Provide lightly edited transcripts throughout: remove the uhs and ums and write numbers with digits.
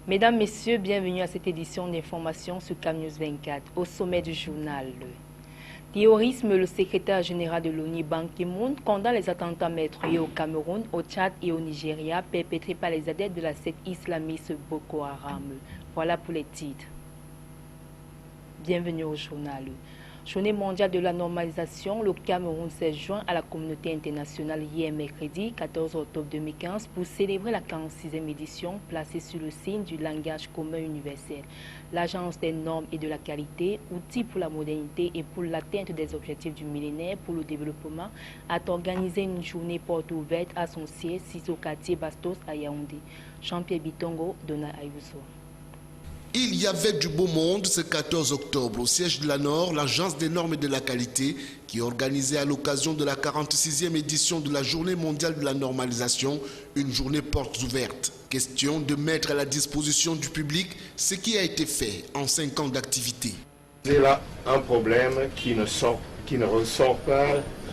Mesdames, Messieurs, bienvenue à cette édition d'information sur CamNews 24. Au sommet du journal, terrorisme, le secrétaire général de l'ONU, Ban Ki-moon, condamne les attentats meurtriers au Cameroun, au Tchad et au Nigeria perpétrés par les adeptes de la secte islamiste Boko Haram. Voilà pour les titres. Bienvenue au journal. Journée mondiale de la normalisation, le Cameroun s'est joint à la communauté internationale hier mercredi 14 octobre 2015 pour célébrer la 46e édition placée sur le signe du langage commun universel. L'Agence des normes et de la qualité, outil pour la modernité et pour l'atteinte des objectifs du millénaire pour le développement, a organisé une journée porte ouverte à son siège situé au quartier Bastos à Yaoundé. Jean-Pierre Bitongo, Donna Ayuso. Il y avait du beau monde ce 14 octobre au siège de la Nord, l'Agence des normes et de la qualité, qui organisait à l'occasion de la 46e édition de la Journée mondiale de la normalisation, une journée portes ouvertes. Question de mettre à la disposition du public ce qui a été fait en 5 ans d'activité. C'est là un problème qui ne ressort pas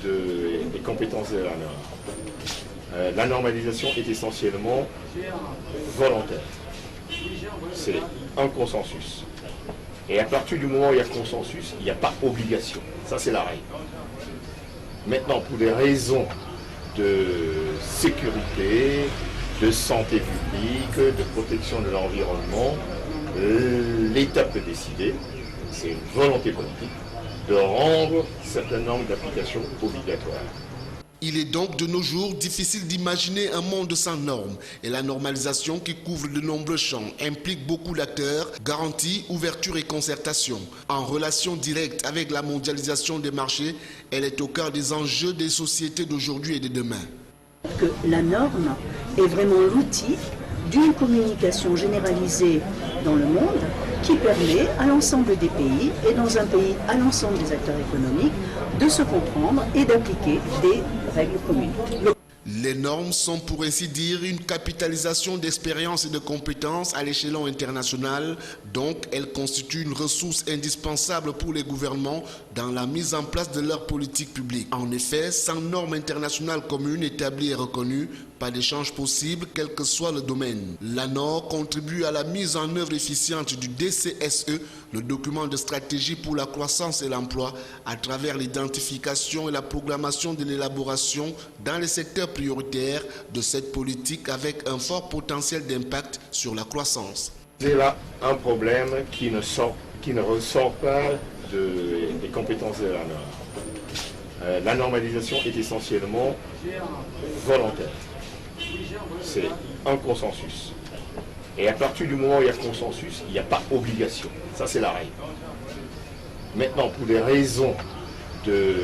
des compétences de la norme. La normalisation est essentiellement volontaire. C'est un consensus. Et à partir du moment où il y a consensus, il n'y a pas obligation. Ça, c'est la règle. Maintenant, pour des raisons de sécurité, de santé publique, de protection de l'environnement, l'État peut décider, c'est une volonté politique, de rendre certaines normes d'application obligatoires. Il est donc de nos jours difficile d'imaginer un monde sans normes et la normalisation qui couvre de nombreux champs implique beaucoup d'acteurs, garantie, ouverture et concertation. En relation directe avec la mondialisation des marchés, elle est au cœur des enjeux des sociétés d'aujourd'hui et de demain. Que la norme est vraiment l'outil d'une communication généralisée dans le monde qui permet à l'ensemble des pays et dans un pays à l'ensemble des acteurs économiques de se comprendre et d'appliquer des règles communes. Les normes sont pour ainsi dire une capitalisation d'expérience et de compétences à l'échelon international, donc elles constituent une ressource indispensable pour les gouvernements dans la mise en place de leurs politiques publiques. En effet, sans normes internationales communes établies et reconnues, pas d'échange possible, quel que soit le domaine. L'ANOR contribue à la mise en œuvre efficiente du DCSE, le document de stratégie pour la croissance et l'emploi, à travers l'identification et la programmation de l'élaboration dans les secteurs prioritaires de cette politique avec un fort potentiel d'impact sur la croissance. C'est là un problème qui ne ressort pas des compétences de la norme. La normalisation est essentiellement volontaire. C'est un consensus. Et à partir du moment où il y a consensus, il n'y a pas obligation. Ça, c'est la règle. Maintenant, pour des raisons de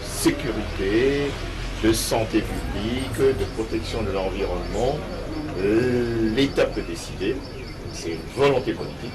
sécurité, de santé publique, de protection de l'environnement, l'État peut décider, c'est une volonté politique.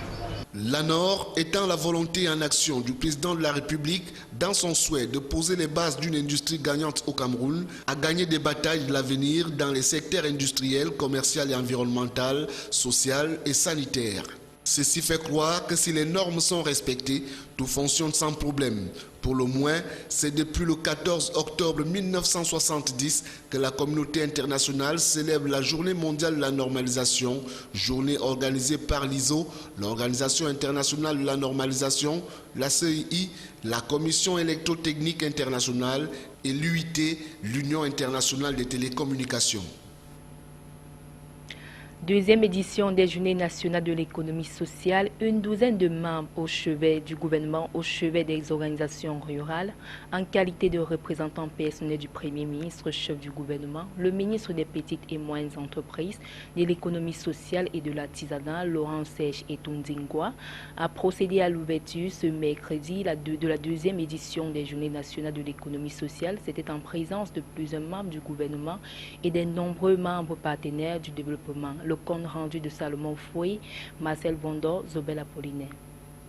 L'ANOR étant la volonté en action du président de la République dans son souhait de poser les bases d'une industrie gagnante au Cameroun, à gagner des batailles de l'avenir dans les secteurs industriels, commercial et environnemental, social et sanitaire. Ceci fait croire que si les normes sont respectées, tout fonctionne sans problème. Pour le moins, c'est depuis le 14 octobre 1970 que la communauté internationale célèbre la Journée mondiale de la normalisation, journée organisée par l'ISO, l'Organisation internationale de la normalisation, la CEI, la Commission électrotechnique internationale et l'UIT, l'Union internationale des télécommunications. Deuxième édition des Journées nationales de l'économie sociale, une douzaine de membres au chevet du gouvernement, au chevet des organisations rurales, en qualité de représentants personnels du Premier ministre, chef du gouvernement, le ministre des Petites et Moyennes Entreprises, de l'économie sociale et de l'artisanat, Laurent Serge Etundingwa, a procédé à l'ouverture ce mercredi de la deuxième édition des Journées nationales de l'économie sociale. C'était en présence de plusieurs membres du gouvernement et des nombreux membres partenaires du développement. Le compte rendu de Salomon Foué, Marcel Vondor, Zobel Apollinaire.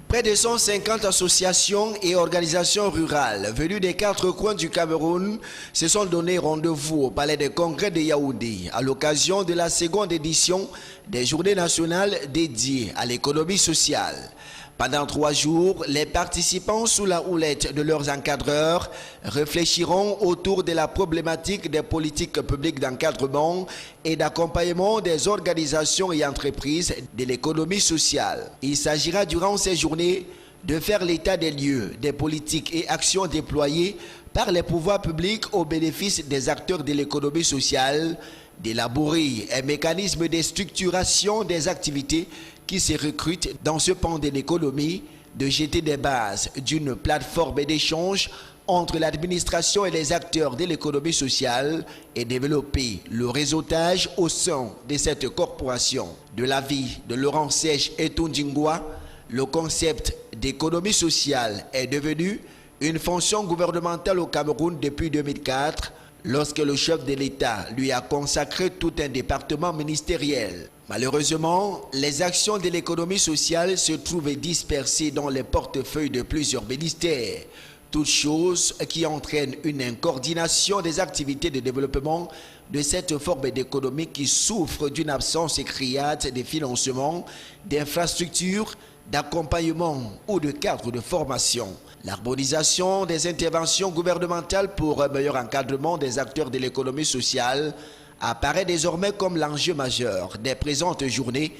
Près de 150 associations et organisations rurales venues des 4 coins du Cameroun se sont donné rendez-vous au Palais des Congrès de Yaoundé à l'occasion de la seconde édition des Journées nationales dédiées à l'économie sociale. Pendant 3 jours, les participants sous la houlette de leurs encadreurs réfléchiront autour de la problématique des politiques publiques d'encadrement et d'accompagnement des organisations et entreprises de l'économie sociale. Il s'agira durant ces journées de faire l'état des lieux, des politiques et actions déployées par les pouvoirs publics au bénéfice des acteurs de l'économie sociale, d'élaborer un mécanisme de structuration des activités qui se recrutent dans ce pan de l'économie, de jeter des bases d'une plateforme d'échange entre l'administration et les acteurs de l'économie sociale et développer le réseautage au sein de cette corporation. De l'avis de Laurent Sèche et Tundingwa, le concept d'économie sociale est devenu une fonction gouvernementale au Cameroun depuis 2004, lorsque le chef de l'État lui a consacré tout un département ministériel. Malheureusement, les actions de l'économie sociale se trouvent dispersées dans les portefeuilles de plusieurs ministères, toutes choses qui entraînent une incoordination des activités de développement de cette forme d'économie qui souffre d'une absence criante de financement, d'infrastructures, d'accompagnement ou de cadre de formation. L'harmonisation des interventions gouvernementales pour un meilleur encadrement des acteurs de l'économie sociale apparaît désormais comme l'enjeu majeur des présentes journées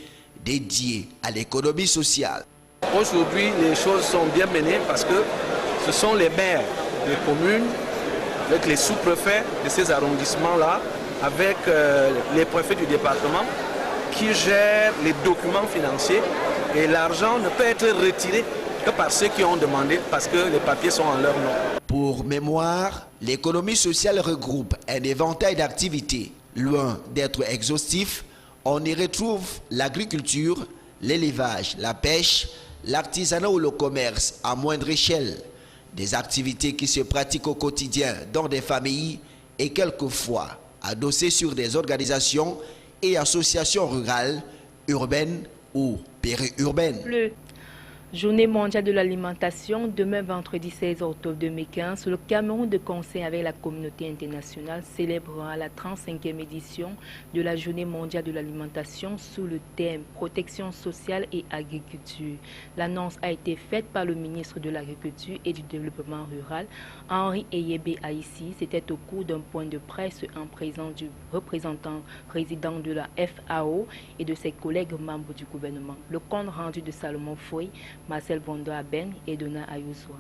dédiées à l'économie sociale. Aujourd'hui, les choses sont bien menées parce que ce sont les maires des communes, avec les sous-préfets de ces arrondissements-là, avec les préfets du département, qui gèrent les documents financiers et l'argent ne peut être retiré que par ceux qui ont demandé parce que les papiers sont en leur nom. Pour mémoire, l'économie sociale regroupe un éventail d'activités. Loin d'être exhaustif, on y retrouve l'agriculture, l'élevage, la pêche, l'artisanat ou le commerce à moindre échelle. Des activités qui se pratiquent au quotidien dans des familles et quelquefois adossées sur des organisations et associations rurales, urbaines ou périurbaines. Journée mondiale de l'alimentation, demain vendredi 16 octobre 2015, le Cameroun de concert avec la communauté internationale célébrera la 35e édition de la Journée mondiale de l'alimentation sous le thème protection sociale et agriculture. L'annonce a été faite par le ministre de l'Agriculture et du Développement rural, Henri Eyebe Aïssi. C'était au cours d'un point de presse en présence du représentant résident de la FAO et de ses collègues membres du gouvernement. Le compte rendu de Salomon Foy, Marcel Bondo Aben et Donna Ayuswa.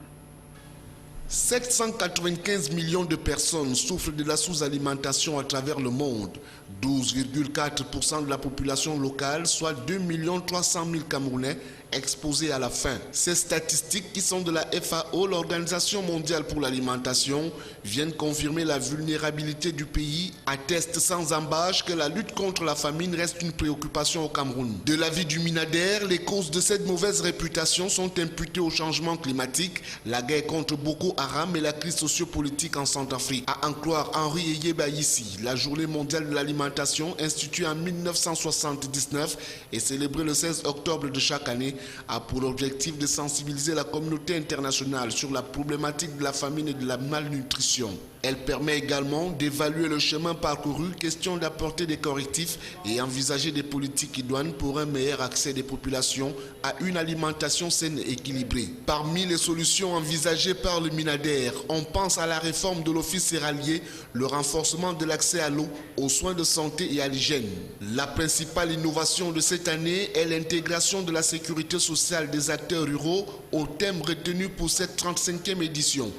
795 millions de personnes souffrent de la sous-alimentation à travers le monde. 12,4% de la population locale, soit 2 300 000 Camerounais, exposés à la faim. Ces statistiques qui sont de la FAO, l'Organisation mondiale pour l'alimentation, viennent confirmer la vulnérabilité du pays, attestent sans embâche que la lutte contre la famine reste une préoccupation au Cameroun. De l'avis du MINADER, les causes de cette mauvaise réputation sont imputées au changement climatique, la guerre contre Boko Haram et la crise sociopolitique en Centrafrique. À en croire Henri Eyebe Aïssi, la Journée mondiale de l'alimentation, instituée en 1979 et célébrée le 16 octobre de chaque année, a pour objectif de sensibiliser la communauté internationale sur la problématique de la famine et de la malnutrition. Elle permet également d'évaluer le chemin parcouru, question d'apporter des correctifs et envisager des politiques idoines pour un meilleur accès des populations à une alimentation saine et équilibrée. Parmi les solutions envisagées par le MINADER, on pense à la réforme de l'office céréalier, le renforcement de l'accès à l'eau, aux soins de santé et à l'hygiène. La principale innovation de cette année est l'intégration de la sécurité sociale des acteurs ruraux au thème retenu pour cette 35e édition.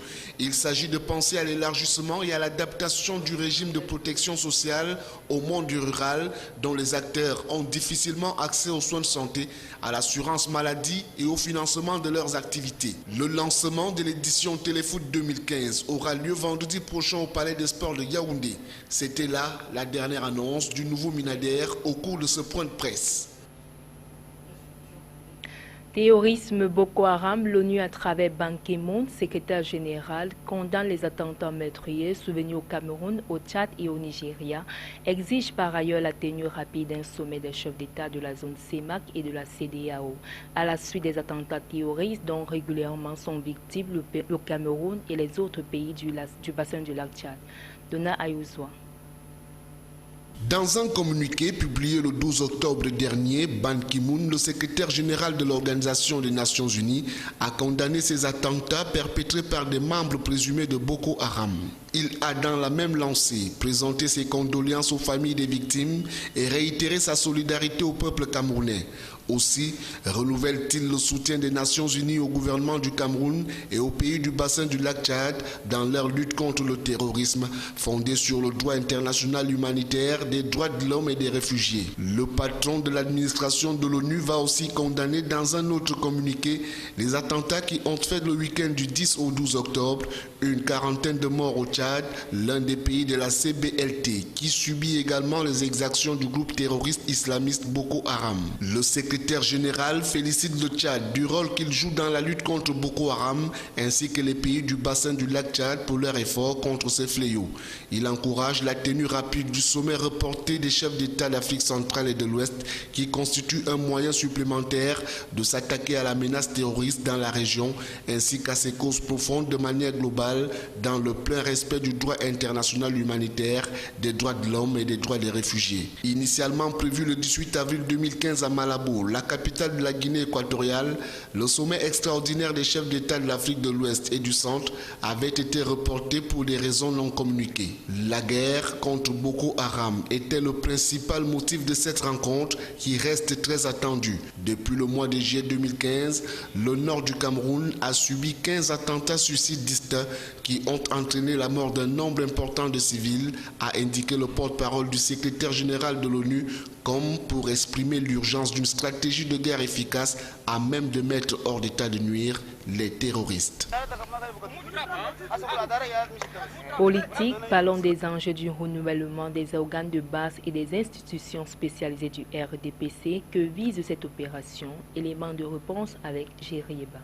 Il s'agit de penser à l'élargissement et à l'adaptation du régime de protection sociale au monde rural dont les acteurs ont difficilement accès aux soins de santé, à l'assurance maladie et au financement de leurs activités. Le lancement de l'édition Téléfoot 2015 aura lieu vendredi prochain au Palais des Sports de Yaoundé. C'était là la dernière annonce du nouveau MINADER au cours de ce point de presse. Terrorisme Boko Haram, l'ONU à travers Ban Ki-moon, secrétaire général, condamne les attentats meurtriers survenus au Cameroun, au Tchad et au Nigeria, exige par ailleurs la tenue rapide d'un sommet des chefs d'État de la zone CEMAC et de la CEDEAO. À la suite des attentats terroristes dont régulièrement sont victimes le Cameroun et les autres pays du bassin du lac Tchad. Donna Ayuswa. Dans un communiqué publié le 12 octobre dernier, Ban Ki-moon, le secrétaire général de l'Organisation des Nations Unies, a condamné ces attentats perpétrés par des membres présumés de Boko Haram. Il a dans la même lancée présenté ses condoléances aux familles des victimes et réitéré sa solidarité au peuple camerounais. Aussi renouvelle-t-il le soutien des Nations Unies au gouvernement du Cameroun et aux pays du bassin du lac Tchad dans leur lutte contre le terrorisme fondée sur le droit international humanitaire, des droits de l'homme et des réfugiés. Le patron de l'administration de l'ONU va aussi condamner dans un autre communiqué les attentats qui ont fait le week-end du 10 au 12 octobre une quarantaine de morts au Tchad, l'un des pays de la CBLT, qui subit également les exactions du groupe terroriste islamiste Boko Haram. Le secrétaire général félicite le Tchad du rôle qu'il joue dans la lutte contre Boko Haram, ainsi que les pays du bassin du lac Tchad pour leur effort contre ces fléaux. Il encourage la tenue rapide du sommet reporté des chefs d'État d'Afrique centrale et de l'Ouest, qui constitue un moyen supplémentaire de s'attaquer à la menace terroriste dans la région, ainsi qu'à ses causes profondes de manière globale, dans le plein respect du droit international humanitaire, des droits de l'homme et des droits des réfugiés. Initialement prévu le 18 avril 2015 à Malabo, la capitale de la Guinée équatoriale, le sommet extraordinaire des chefs d'État de l'Afrique de l'Ouest et du Centre avait été reporté pour des raisons non communiquées. La guerre contre Boko Haram était le principal motif de cette rencontre qui reste très attendue. Depuis le mois de juillet 2015, le nord du Cameroun a subi 15 attentats suicides distincts qui ont entraîné la mort d'un nombre important de civils, a indiqué le porte-parole du secrétaire général de l'ONU, comme pour exprimer l'urgence d'une stratégie de guerre efficace à même de mettre hors d'état de nuire les terroristes. Politique, parlons des enjeux du renouvellement des organes de base et des institutions spécialisées du RDPC que vise cette opération. Élément de réponse avec Jérieba.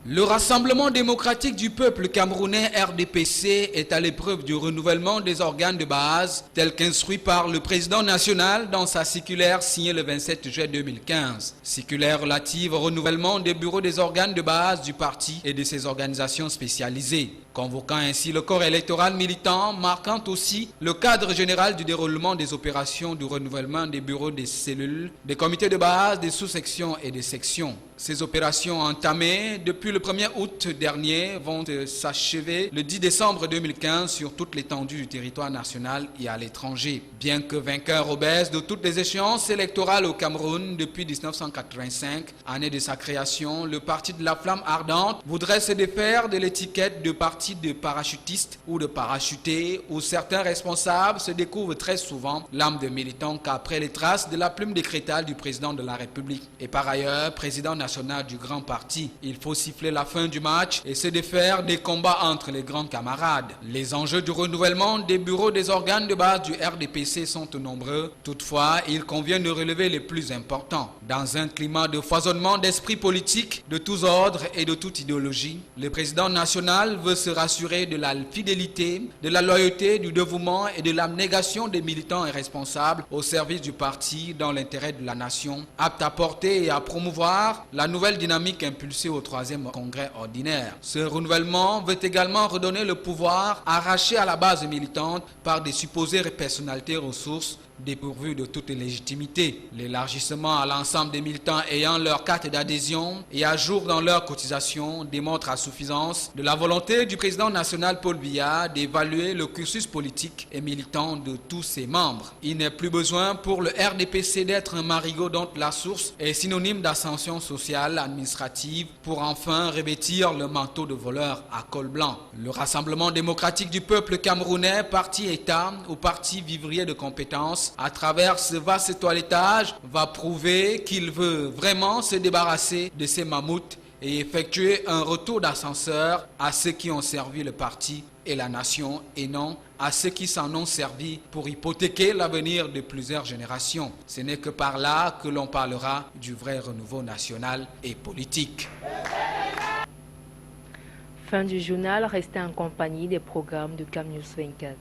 Le Rassemblement démocratique du peuple camerounais RDPC est à l'épreuve du renouvellement des organes de base tel qu'instruit par le président national dans sa circulaire signée le 27 juillet 2015. Circulaire relative au renouvellement des bureaux des organes de base du parti et de ses organisations spécialisées, convoquant ainsi le corps électoral militant, marquant aussi le cadre général du déroulement des opérations du renouvellement des bureaux des cellules, des comités de base, des sous-sections et des sections. Ces opérations entamées depuis le 1er août dernier vont s'achever le 10 décembre 2015 sur toute l'étendue du territoire national et à l'étranger. Bien que vainqueur obèse de toutes les échéances électorales au Cameroun depuis 1985, année de sa création, le parti de la Flamme Ardente voudrait se défaire de l'étiquette de parti de parachutistes ou de parachutés, où certains responsables se découvrent très souvent l'âme de militants qu'après les traces de la plume décrétale du président de la République. Et par ailleurs, président national du grand parti, il faut siffler la fin du match et se défaire des combats entre les grands camarades. Les enjeux du renouvellement des bureaux des organes de base du RDPC sont nombreux. Toutefois, il convient de relever les plus importants. Dans un climat de foisonnement d'esprit politique de tous ordres et de toute idéologie, le président national veut se rassurer de la fidélité, de la loyauté, du dévouement et de l'abnégation des militants et responsables au service du parti dans l'intérêt de la nation, apte à porter et à promouvoir la nouvelle dynamique impulsée au 3e congrès ordinaire. Ce renouvellement veut également redonner le pouvoir arraché à la base militante par des supposées personnalités ressources dépourvues de toute légitimité. L'élargissement à l'ensemble des militants ayant leur carte d'adhésion et à jour dans leur cotisation démontre à suffisance de la volonté du président national Paul Biya d'évaluer le cursus politique et militant de tous ses membres. Il n'est plus besoin pour le RDPC d'être un marigot dont la source est synonyme d'ascension sociale, administrative, pour enfin revêtir le manteau de voleur à col blanc. Le Rassemblement démocratique du peuple camerounais, parti-État ou parti vivrier de compétences, à travers ce vaste toilettage, va prouver qu'il veut vraiment se débarrasser de ces mammouths et effectuer un retour d'ascenseur à ceux qui ont servi le parti et la nation et non à ceux qui s'en ont servi pour hypothéquer l'avenir de plusieurs générations. Ce n'est que par là que l'on parlera du vrai renouveau national et politique. Fin du journal, restez en compagnie des programmes de CAM News 24.